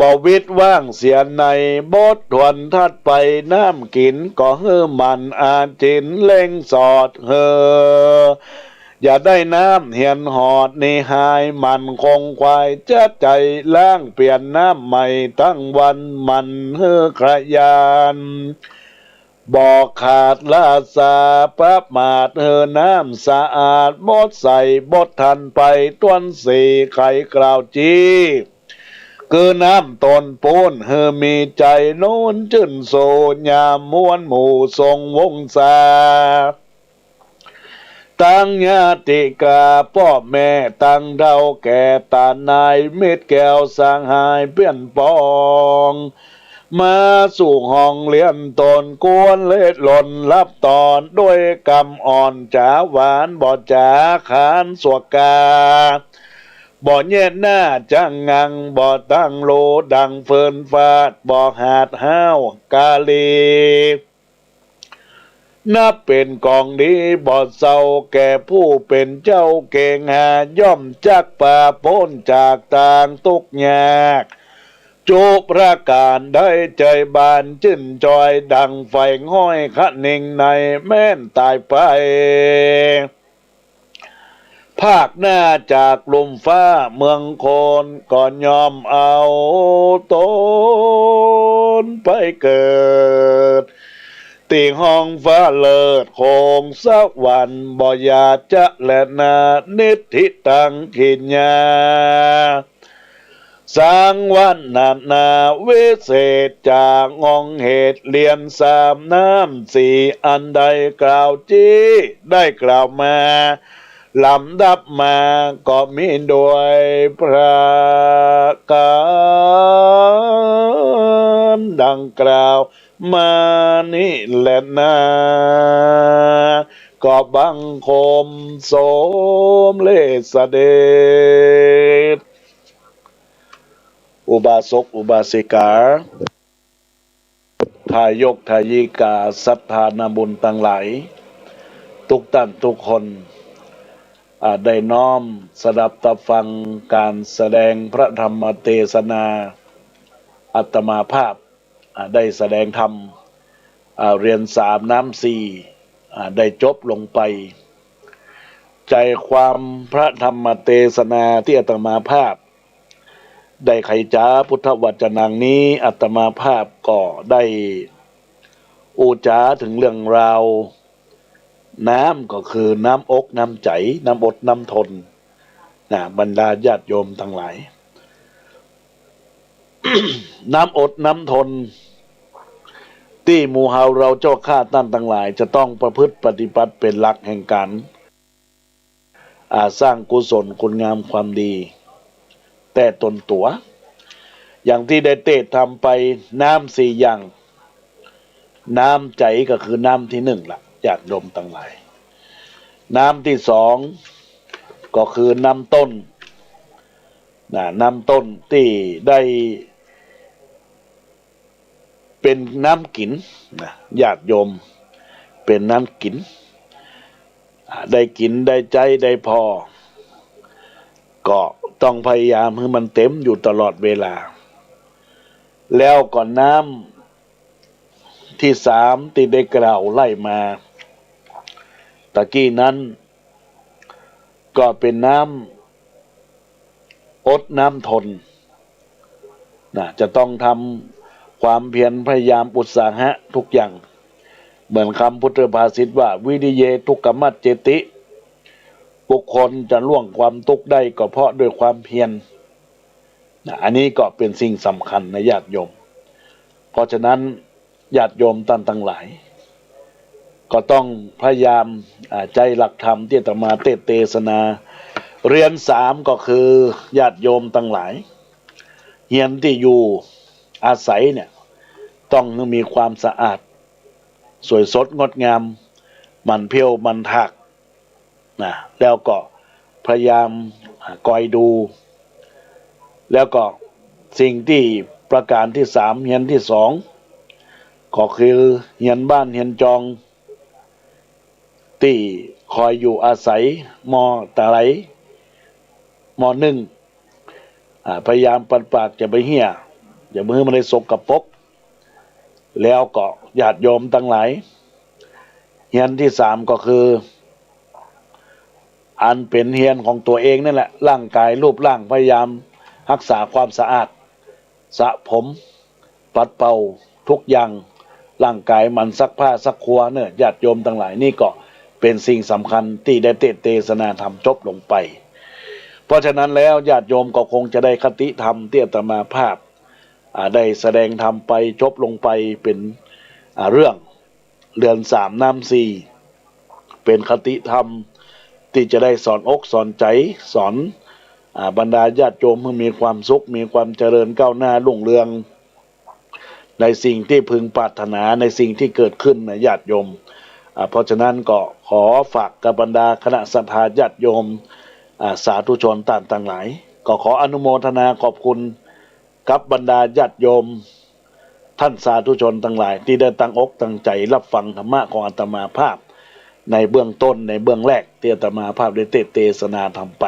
บ่วิดว่างเสียในบททวนทัดไปน้ำกินก็เฮือมันอาจินเล่งสอดเฮออย่าได้น้ำเหียนหอดนี่หายมันคงควายจะใจล้างเปลี่ยนน้ำใหม่ทั้งวันมันเฮอขยานบอกขาดลาสาประมาทเฮอน้ำสะอาดบดใส่บดทันไปต้นสี่ไข่กล่าวจีคือน้ำตนปูนเฮอมีใจโน้นจื่นโซยามม้วนหมู่ทรงวงศาตั้งญาติกาพ่อแม่ตั้งเดาแก่ตานายเม็ดแก้วสางหายเปลี่ยนปองมาสู่ห้องเลี้ยนตนกวนเล็ดหล่นรับตอนด้วยกำอ่อนจ๋าหวานบ่จ๋าขานสวกาบ่เย็ดหน้าจังงังบ่ตั้งโลดังเฟินฟาดบ่หาดห้าวกาลีนับเป็นกองดีบ่เศร้าแก่ผู้เป็นเจ้าเก่งหาย่อมจักป่าพ้นจากต่างทุกยากจูประการได้ใจบานจิ้นจอยดังไฟห้อยขะนิ่งในแม่นตายไปภาคหน้าจากลมฟ้าเมืองโคนก่อนยอมเอาตนไปเกิดตีห้องฟ้าเลิศคงสักวันบ่อยากจะและนานิทิตังขิญญาสร้างวันนาวิเศษจากงองเหตุเรียนสามน้ำสี่อันใดกล่าวจี้ได้กล่าวมาลำดับมาก็มีโดยประการดังกล่าวมานี่แหละนะก็บังคมสมเลสเดชอุบาสกอุบาสิกาทายกทายิกาศรัทธานาบุญตั้งหลายทุกท่านทุกคนได้น้อมสดับตับฟังการแสดงพระธรรมเทศนาอาตมาภาพได้แสดงธรรมเรียนสามน้ำสี่ได้จบลงไปใจความพระธรรมเทศนาที่อาตมาภาพได้ไขจ้าพุทธวจนังนี้อาตมาภาพก็ได้ อูจาถึงเรื่องราวน้ำก็คือน้ำอกน้ำใจน้ำอดน้ำทนนะบรรดาญาติโยมทั้งหลาย น้ำอดน้ำทนที่หมู่เฮาเราเจ้าข้าท่านทั้งหลายจะต้องประพฤติปฏิบัติเป็นหลักแห่งการสร้างกุศลคุณงามความดีแต่ตนตัวอย่างที่ได้เตะทำไปน้ำสี่อย่างน้ำใจก็คือน้ำที่หนึ่งละญาติโยมทั้งหลายน้ำที่สองก็คือน้ำต้นน้ำต้นที่ได้เป็นน้ำกินญาติโยมเป็นน้ำกินได้กินได้ใจได้พอก็ต้องพยายามให้มันเต็มอยู่ตลอดเวลาแล้วก่อนน้ำที่สามที่ได้กล่าวไล่มาตะกี้นั้นก็เป็นน้ำอดน้ำทนจะต้องทำความเพียรพยายามอุตสาหะทุกอย่างเหมือนคำพุทธภาษิตว่าวิริเยทุกขมัจเจติบุคคลจะล่วงความทุกข์ได้ก็เพราะด้วยความเพียรอันนี้ก็เป็นสิ่งสำคัญนะญาติโยมเพราะฉะนั้นญาติโยมท่านทั้งหลายก็ต้องพยายามใจหลักธรรมที่อาตมาเทศนาเรียนสามก็คือญาติโยมทั้งหลายเฮียนที่อยู่อาศัยเนี่ยต้องมีความสะอาดสวยสดงดงามมันเพี้ยวมันถักแล้วก็พยายามคอยดูแล้วก็สิ่งที่ประการที่สามเฮียนที่สองก็คือเฮียนบ้านเฮียนจองที่คอยอยู่อาศัยมอตะไหลมอหนึ่งพยายามปัดปากจะไปเหี้ยอย่ามือมันได้สกปรกแล้วก็ญาติโยมทั้งหลายเฮียนที่สามก็คืออันเป็นเฮียนของตัวเองนั่นแหละร่างกายรูปร่างพยายามรักษาความสะอาดสระผมปัดเป่าทุกอย่างร่างกายมันซักผ้าซักครัวเนี่ยญาติโยมทั้งหลายนี่ก็เป็นสิ่งสำคัญที่ได้เทศนาธรรมจบลงไปเพราะฉะนั้นแล้วญาติโยมก็คงจะได้คติธรรมที่อาตมาภาพได้แสดงธรรมไปจบลงไปเป็นเรื่องเรือนสามน้ำสี่เป็นคติธรรมที่จะได้สอนอกสอนใจสอนบรรดาญาติโยมให้มีความสุขมีความเจริญก้าวหน้ารุ่งเรืองในสิ่งที่พึงปรารถนาในสิ่งที่เกิดขึ้นในญาติโยมเพราะฉะนั้นก็ขอฝากกับบรรดาคณะศรัทธาญาติโยมสาธุชนต่างๆหลายก็ขออนุโมทนาขอบคุณกับบรรดาญาติโยมท่านสาธุชนทั้งหลายที่ได้ตั้งอกตั้งใจรับฟังธรรมะของอาตมาภาพในเบื้องต้นในเบื้องแรกที่อาตมาภาพได้เทศนาทำไป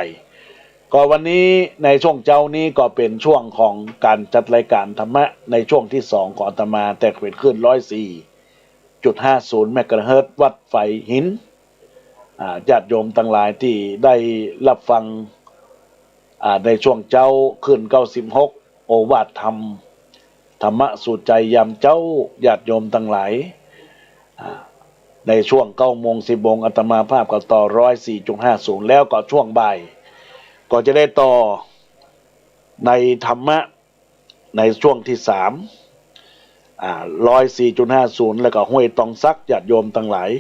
ก็วันนี้ในช่วงเจ้านี้ก็เป็นช่วงของการจัดรายการธรรมะในช่วงที่สองของอาตมาแต่เป็นขึ้น104.50 เมกะเฮิรตซ์วัดไฟหินญาติโยมทั้งหลายที่ได้รับฟังในช่วงเจ้าขึ้น96โอวาทธรรมธรรมะสู่ใจยามเจ้าญาติโยมทั้งหลายในช่วง9 โมง 10 โมงอาตมาภาพก็ต่อ104.50แล้วก็ช่วงบ่ายก็จะได้ต่อในธรรมะในช่วงที่104.50แล้วก็ห้วยตองซักญาติโยมทั้งหลาย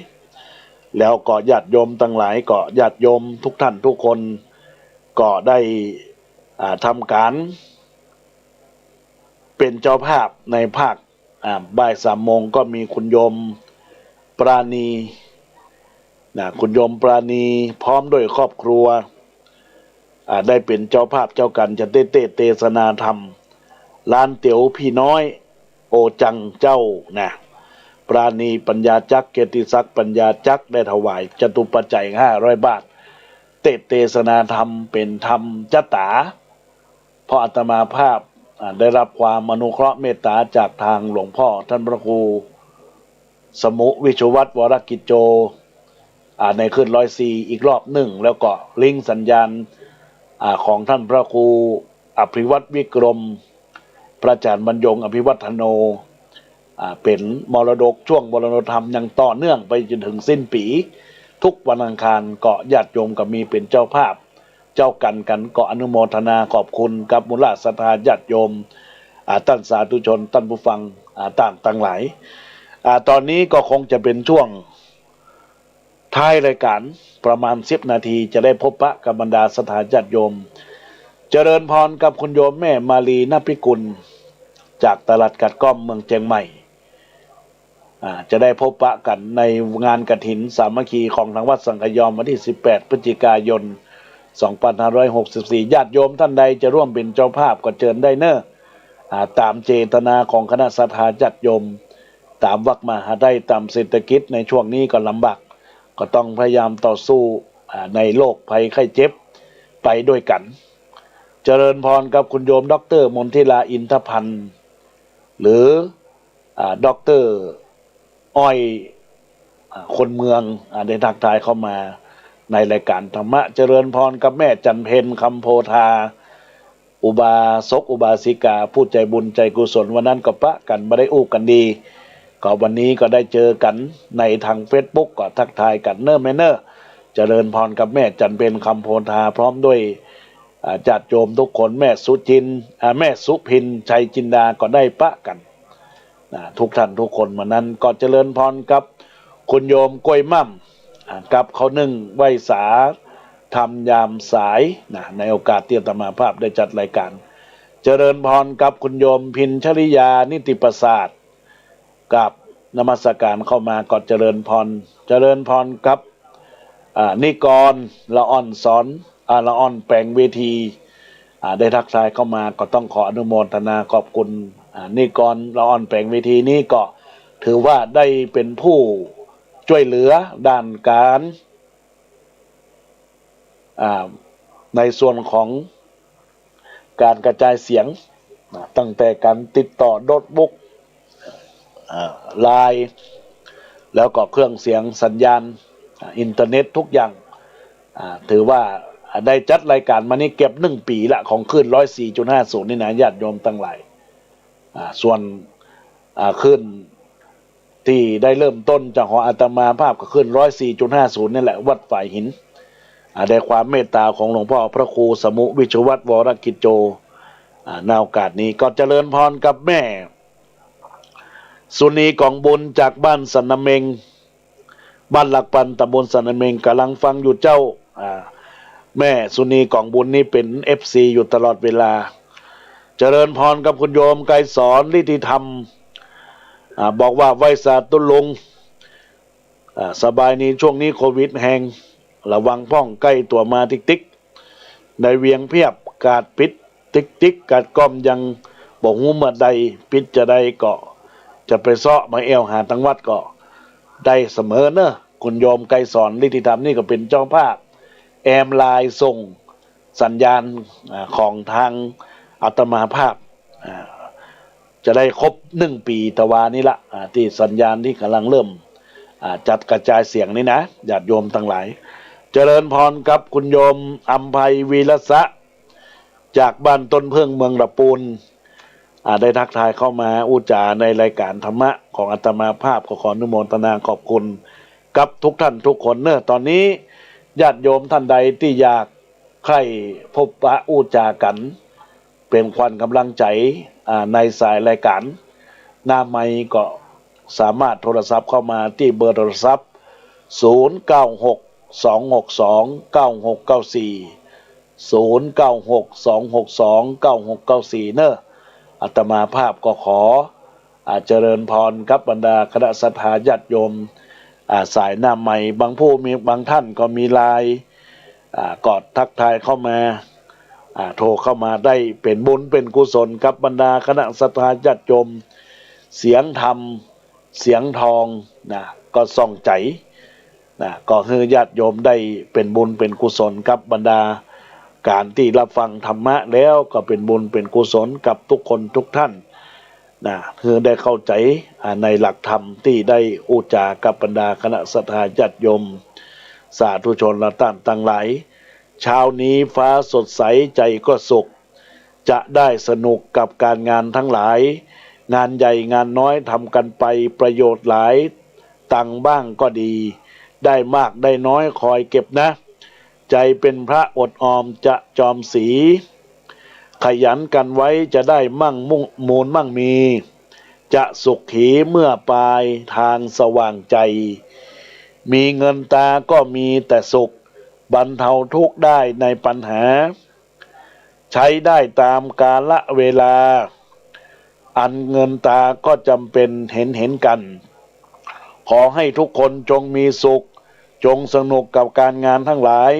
แล้วก็ญาติโยมทั้งหลายก็ญาติโยมทุกท่านทุกคนก็ได้ทำการเป็นเจ้าภาพในภาคบ่าย 3 โมงก็มีคุณโยมปราณีคุณโยมปราณีพร้อมด้วยครอบครัวได้เป็นเจ้าภาพเจ้ากันจะเทศนาธรรมร้านเตี๋ยวพี่น้อยโอจังเจ้าปราณีปัญญาจักเกียรติศักดิ์ปัญญาจักได้ถวายจตุปัจจัย500 บาทเทศนาธรรมเป็นธรรมจัตตาเพราะอาตมาภาพได้รับความอนุเคราะห์เมตตาจากทางหลวงพ่อท่านพระครูสมุวิชวัตรวรกิจโจในขึ้น104อีกรอบหนึ่งแล้วก็ลิงก์สัญญาณของท่านพระครูอภิวัตรวิกรมพระอาจารย์บรรยงอภิวัฒโน เป็นมรดกช่วงมรดกธรรมยังต่อเนื่องไปจนถึงสิ้นปีทุกวันอังคารก็ญาติโยมก็มีเป็นเจ้าภาพเจ้ากันก็อนุโมทนาขอบคุณกับมูลศรัทธาญาติโยมท่านสาธุชนท่านผู้ฟังต่างหลายตอนนี้ก็คงจะเป็นช่วงท้ายรายการประมาณ10 นาทีจะได้พบปะกับบรรดาศรัทธาญาติโยมเจริญพรกับคุณโยมแม่มาลีนภิกุลจากตลาดกัดก้อมเมืองเชียงใหม่จะได้พบปะกันในงานกฐินสามัคคีของทางวัดสังฆยอมวันที่18 พฤศจิกายน 2564ญาติโยมท่านใดจะร่วมเป็นเจ้าภาพก็เชิญได้เนอะตามเจตนาของคณะศรัทธาญาติโยมตามวรรคมหาได้ตามเศรษฐกิจในช่วงนี้ก็ลำบากก็ต้องพยายามต่อสู้ในโรคภัยไข้เจ็บไปด้วยกันเจริญพรกับคุณโยมดร.มนทิลาอินทพันธ์หรือดร.อ้อยคนเมืองได้ทักทายเข้ามาในรายการธรรมะเจริญพรกับแม่จันเพ็ญคำโพธาอุบาสกอุบาสิกาผู้ใจบุญใจกุศลวันนั้นก็ปะกันไม่ได้อู้กันดีก็วันนี้ก็ได้เจอกันในทาง Facebook ก็ทักทายกันเนอร์แมเนอร์เจริญพรกับแม่จันเพ็ญคำโพธาพร้อมด้วยญาติโยมทุกคนแม่สุจินแม่สุพินชัยจินดาก็ได้ปะกันทุกท่านทุกคนวันนั้นก็เจริญพรกับคุณโยมกล้วยมั่มกับเขานึ่งไหวสาทำยามสายในโอกาสที่อาตมาภาพได้จัดรายการเจริญพรกับคุณโยมพินชริยานิติประสาทกับนมัสการเข้ามาก็เจริญพรกับนิกรละอ่อนสอนละอ่อนแปลงเวทีได้ทักทายเข้ามาก็ต้องขออนุโมทนาขอบคุณนิกรละอ่อนแปลงเวทีนี้ก็ถือว่าได้เป็นผู้ช่วยเหลือด้านการในส่วนของการกระจายเสียงตั้งแต่การติดต่อโน้ตบุ๊กไลน์แล้วก็เครื่องเสียงสัญญาณอินเทอร์เน็ตทุกอย่างถือว่าได้จัดรายการมานี่เก็บ1 ปีละของคลื่น 104.50 นี่นะญาติโยมตั้งหลายส่วนคลื่นที่ได้เริ่มต้นจากหออาตมาภาพก็ขึ้น 104.50 นี่แหละวัดฝ่ายหินได้ความเมตตาของหลวงพ่อพระครูสมุวิชวัตรวรกิจโจในโอกาสนี้ก็เจริญพรกับแม่สุนีกองบุญจากบ้านสันนเมงบ้านหลักปันตำบลสันนเมงกำลังฟังอยู่เจ้าแม่สุนีกองบุญนี่เป็น FC อยู่ตลอดเวลาเจริญพรกับคุณโยมไกรสอนฤทธิธรรมบอกว่าไหว้สาธุลุงสบายนี้ช่วงนี้โควิดแหงระวังป้องใกล้ตัวมาติ๊กในเวียงเพียบกาดปิดติ๊กกาดก้อมยังบอกหูเมื่อใดปิดจะได้ก็จะไปเซาะมาเอวหาทั้งวัดก็ได้เสมอเนอะคุณโยมไกรสอนฤทธิธรรมนี่ก็เป็นเจ้าภาพแอมไลน์ส่งสัญญาณของทางอาตมาภาพจะได้ครบ1 ปีตะวานี้ละที่สัญญาณที่กำลังเริ่มจัดกระจายเสียงนี่นะญาติโยมทั้งหลายเจริญพรกับคุณโยมอัมภัยวีรสะจากบ้านต้นเพิ่งเมืองระปูนได้ทักทายเข้ามาอุจาในรายการธรรมะของอาตมาภาพขออนุโมทนาขอบคุณกับทุกท่านทุกคนเนอะตอนนี้ญาติโยมท่านใดที่อยากใครพบปะอุจากันเป็นขวัญกำลังใจในสายรายการหน้าไมค์ก็สามารถโทรศัพท์เข้ามาที่เบอร์โทรศัพท์0962629694 เนอะอาตมาภาพก็ขอเจริญพรกับบรรดาคณะศรัทธาญาติโยมสายหน้าใหม่บางผู้มีบางท่านก็มีไลน์กอดทักทายเข้ามาโทรเข้ามาได้เป็นบุญเป็นกุศลกับบรรดาคณะศรัทธาญาติโยมเสียงธรรมเสียงทองก็ส่องใจก็คือญาติโยมได้เป็นบุญเป็นกุศลกับบรรดาการที่รับฟังธรรมะแล้วก็เป็นบุญเป็นกุศลกับทุกคนทุกท่านคือได้เข้าใจในหลักธรรมที่ได้อุจากับบรรดาคณะศรัทธาญาติโยมสาธุชนและท่านทั้งหลายเช้านี้ฟ้าสดใสใจก็สุขจะได้สนุกกับการงานทั้งหลาย งานใหญ่งานน้อยทำกันไปประโยชน์หลายตังค์บ้างก็ดี ได้มากได้น้อยคอยเก็บนะ ใจเป็นพระอดออมจะจอมศรีขยันกันไว้จะได้มั่งมุ่งมูลมั่งมี จะสุขขีเมื่อปลายทางสว่างใจ มีเงินตาก็มีแต่สุขบรรเทาทุกข์ได้ในปัญหา ใช้ได้ตามกาลเวลา อันเงินตาก็จำเป็นเห็นกัน ขอให้ทุกคนจงมีสุขจงสนุกกับการงานทั้งหลาย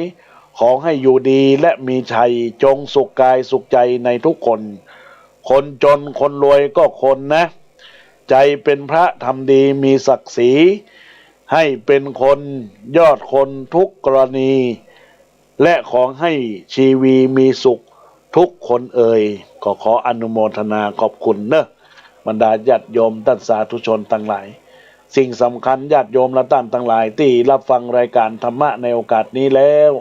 ขอให้อยู่ดีและมีชัยจงสุขกายสุขใจในทุกคน คนจนคนรวยก็คนนะ ใจเป็นพระทำดีมีศักดิ์ศรีให้เป็นคนยอดคนทุกกรณี และขอให้ชีวีมีสุขทุกคนเอ่ยก็ขออนุโมทนาขอบคุณเนอะบรรดาญาติโยมท่านสาธุชนทั้งหลายสิ่งสำคัญญาติโยมและท่านทั้งหลายที่รับฟังรายการธรรมะในโอกาสนี้แล้ว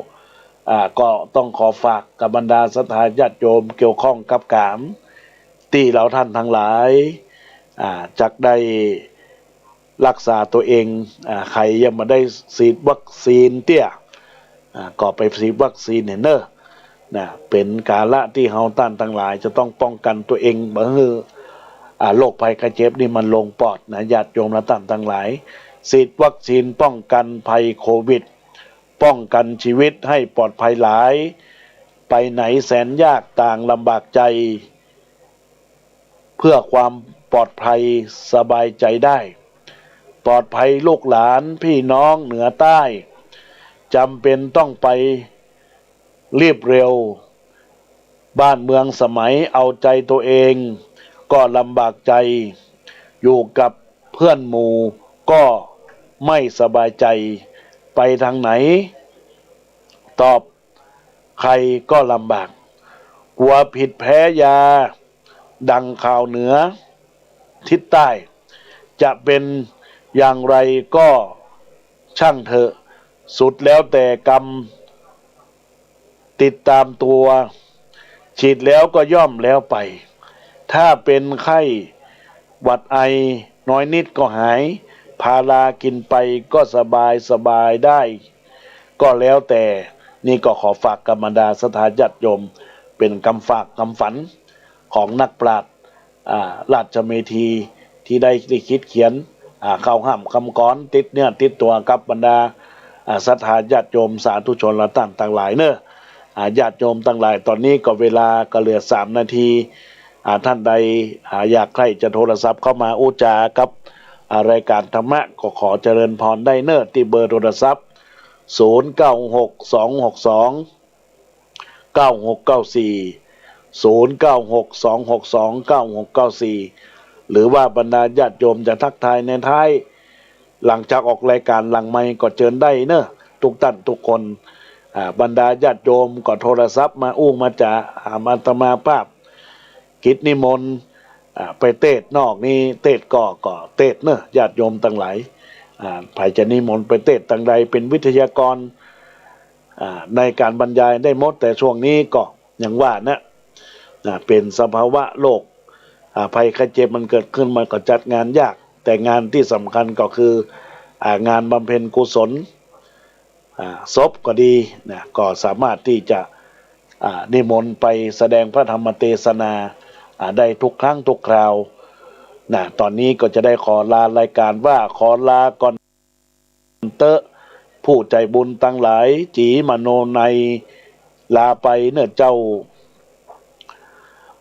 ก็ต้องขอฝากกับบรรดาศรัทธาญาติโยมเกี่ยวข้องกับกามที่เราท่านทั้งหลายจักได้รักษาตัวเองใครยังมาได้ฉีดวัคซีนเตี้ยก็ไปฉีดวัคซีนเนอะเป็นกาละที่เฮาท่านทั้งหลายจะต้องป้องกันตัวเองบ่ให้โรคภัยไข้เจ็บนี่มันลงปอดนะญาติโยมและท่านทั้งหลายฉีดวัคซีนป้องกันภัยโควิดป้องกันชีวิตให้ปลอดภัยหลายไปไหนแสนยากต่างลำบากใจเพื่อความปลอดภัยสบายใจได้ปลอดภัยลูกหลานพี่น้องเหนือใต้จำเป็นต้องไปรีบเร็วบ้านเมืองสมัยเอาใจตัวเองก็ลำบากใจอยู่กับเพื่อนหมู่ก็ไม่สบายใจไปทางไหนตอบใครก็ลำบากกลัวผิดแพ้ยาดังข่าวเหนือทิศใต้จะเป็นอย่างไรก็ช่างเถอะสุดแล้วแต่กรรมติดตามตัวฉีดแล้วก็ย่อมแล้วไปถ้าเป็นไข้หวัดไอน้อยนิดก็หายพารากินไปก็สบายได้ก็แล้วแต่นี่ก็ขอฝากกับบรรดาศรัทธาญาติโยมเป็นคำฝากคำฝันของนักปราชญ์ราชเมธีที่ได้คิดเขียนเข้าห้ามคำกรติดเนื้อติดตัวกับบรรดาศรัทธาญาติโยมสาธุชนและต่างหลายเนอะญาติโยมทั้งหลายตอนนี้ก็เวลาก็เหลือ3 นาทีท่านใดอยากใครจะโทรศัพท์เข้ามาอุจากับรายการธรรมะก็ขอเจริญพรได้เนอะที่เบอร์โทรศัพท์0962629694 หรือว่าบรรดาญาติโยมจะทักทายในท้ายหลังจากออกรายการหลังไม่ก็เชิญได้เนอะทุกท่านทุกคนบรรดาญาติโยมก็โทรศัพท์มาอู้มาจะมาตมาภาพกิจนิมนต์ไปเทศนอกนี้เทศก็เทศเนอะญาติโยมทั้งหลายไผจะนิมนต์ไปเทศต่างใดเป็นวิทยากรในการบรรยายได้หมดแต่ช่วงนี้ก็อย่างว่านะเป็นสภาวะโลกภัยไข้เจ็บมันเกิดขึ้นมันก็จัดงานยากแต่งานที่สำคัญก็คืองานบำเพ็ญกุศลศพก็ดีนะก็สามารถที่จะนิมนต์ไปแสดงพระธรรมเทศนาได้ทุกครั้งทุกคราวนะตอนนี้ก็จะได้ขอลารายการว่าขอลาก่อนเตอะผู้ใจบุญตั้งหลายจีมโนในลาไปเนื่อเจ้า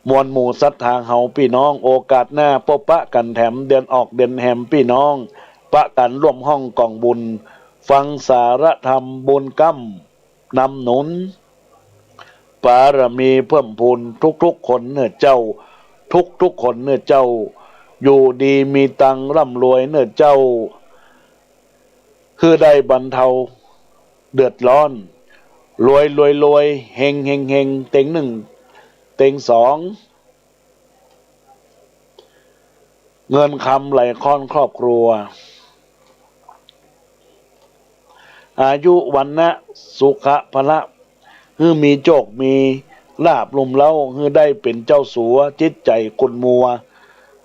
มวลหมู่ศรัทธาเฮาพี่น้องโอกาสหน้าพบปะกันแถมเดือนออกเดือนแหมพี่น้องปะกันร่วมห้องกองบุญฟังสารธรรมบุญกั้มนำหนุนปารมีเพิ่มพูนทุกคนเนื่อเจ้าทุกคนเนื่อเจ้าอยู่ดีมีตังร่ำรวยเนื่อเจ้าคือได้บรรเทาเดือดร้อนรวยเฮงเต็ง1เต็ง2เงินคำไหลค้อนครอบครัวอายุวันนะสุขะพละคือมีโจกมีลาบลุ่มเล้าคือได้เป็นเจ้าสัวจิตใจคุณมัว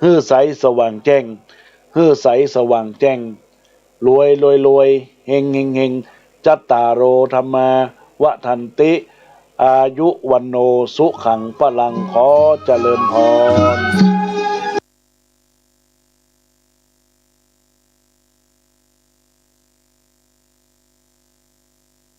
ค ฮื้อใสสว่างแจ้งฮื้อใสสว่างแจ้งรวยรวยรวยเฮงเฮงเฮงจัตตารโอธรรมาวทันติ อายุวันโนสุขังพลังขอเจริญพร